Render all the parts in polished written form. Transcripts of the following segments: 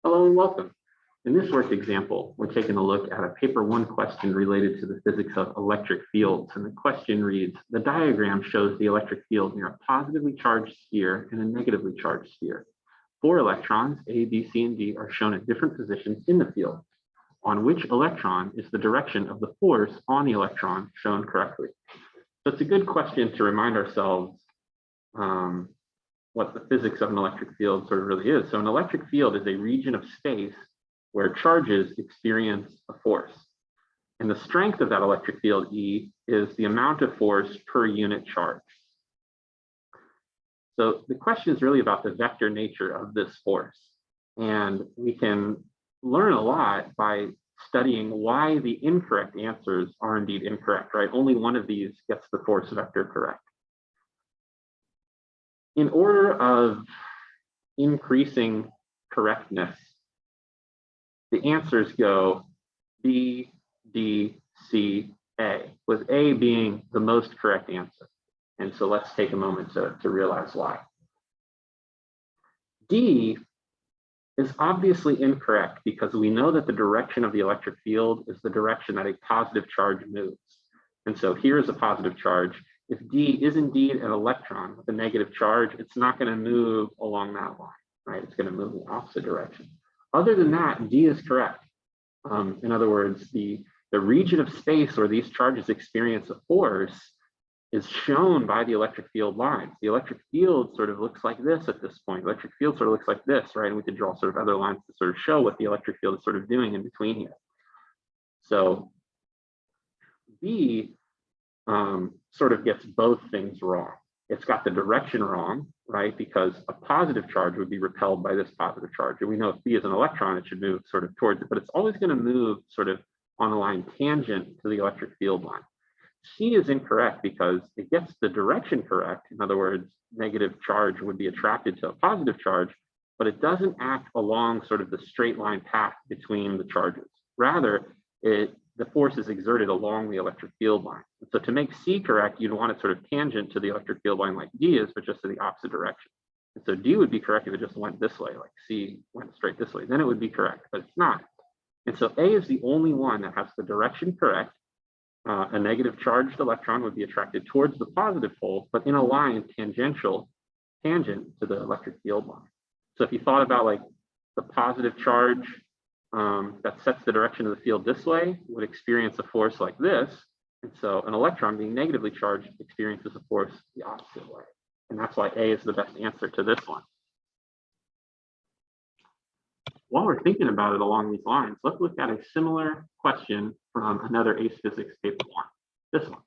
Hello and welcome. In this work example, we're taking a look at a paper 1 question related to the physics of electric fields. And the question reads, the diagram shows the electric field near a positively charged sphere and a negatively charged sphere. 4 electrons, A, B, C, and D, are shown at different positions in the field. On which electron is the direction of the force on the electron shown correctly? So it's a good question to remind ourselves what the physics of an electric field sort of really is. So an electric field is a region of space where charges experience a force. And the strength of that electric field, E, is the amount of force per unit charge. So the question is really about the vector nature of this force. And we can learn a lot by studying why the incorrect answers are indeed incorrect, right? Only one of these gets the force vector correct. In order of increasing correctness, the answers go B, D, C, A, with A being the most correct answer. And so let's take a moment to realize why. D is obviously incorrect because we know that the direction of the electric field is the direction that a positive charge moves. And so here is a positive charge. If D is indeed an electron with a negative charge, it's not going to move along that line, right? It's going to move in the opposite direction. Other than that, D is correct. In other words, the region of space where these charges experience a force is shown by the electric field lines. The electric field sort of looks like this at this point. Electric field sort of looks like this, right? And we could draw sort of other lines to sort of show what the electric field is sort of doing in between here. So B sort of gets both things wrong. It's got the direction wrong, right? Because a positive charge would be repelled by this positive charge. And we know if B is an electron, it should move sort of towards it, but it's always going to move sort of on a line tangent to the electric field line. C is incorrect because it gets the direction correct. In other words, negative charge would be attracted to a positive charge, but it doesn't act along sort of the straight line path between the charges. Rather, the force is exerted along the electric field line. And so to make C correct, you'd want it sort of tangent to the electric field line like D is, but just to the opposite direction. And so D would be correct if it just went this way, like C went straight this way, then it would be correct, but it's not. And so A is the only one that has the direction correct. A negative charged electron would be attracted towards the positive pole, but in a line tangent to the electric field line. So if you thought about like the positive charge that sets the direction of the field this way would experience a force like this. And so an electron being negatively charged experiences a force the opposite way. And that's why A is the best answer to this one. While we're thinking about it along these lines, let's look at a similar question from another AICE Physics paper 1, this one.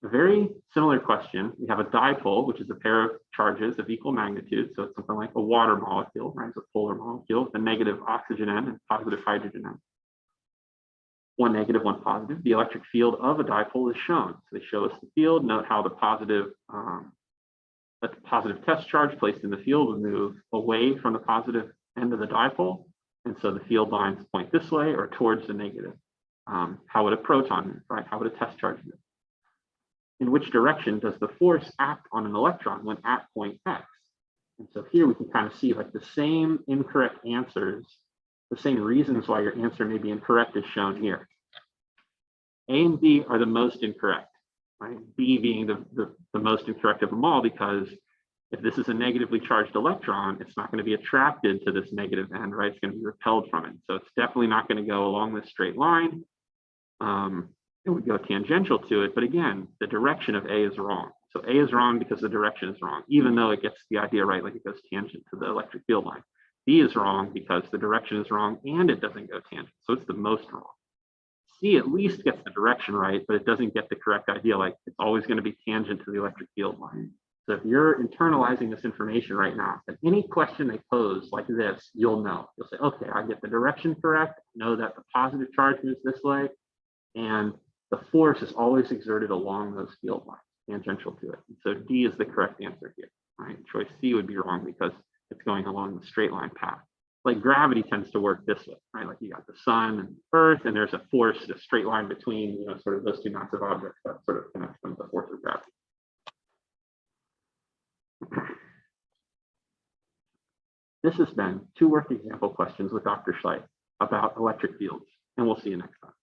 A very similar question. We have a dipole, which is a pair of charges of equal magnitude. So it's something like a water molecule, right? It's a polar molecule with a negative oxygen end and positive hydrogen end. One negative, one positive. The electric field of a dipole is shown. So they show us the field. Note how the positive test charge placed in the field would move away from the positive end of the dipole. And so the field lines point this way or towards the negative. How would a proton move, right? How would a test charge move? In which direction does the force act on an electron when at point X? And so here we can kind of see like the same incorrect answers, the same reasons why your answer may be incorrect is shown here. A and B are the most incorrect, right? B being the most incorrect of them all, because if this is a negatively charged electron, it's not going to be attracted to this negative end, right? It's going to be repelled from it. So it's definitely not going to go along this straight line. It would go tangential to it, but again, the direction of A is wrong. So A is wrong because the direction is wrong, even though it gets the idea right, like it goes tangent to the electric field line. B is wrong because the direction is wrong and it doesn't go tangent, so it's the most wrong. C at least gets the direction right, but it doesn't get the correct idea, like it's always going to be tangent to the electric field line. So if you're internalizing this information right now, if any question they pose like this, you'll know. You'll say, okay, I get the direction correct, know that the positive charge moves this way, and the force is always exerted along those field lines, tangential to it. And so D is the correct answer here, right? Choice C would be wrong because it's going along the straight line path. Like gravity tends to work this way, right? Like you got the sun and Earth, and there's a force, a straight line between, sort of those two massive objects that sort of connects them to the force of gravity. This has been 2 work example questions with Dr. Schleich about electric fields, and we'll see you next time.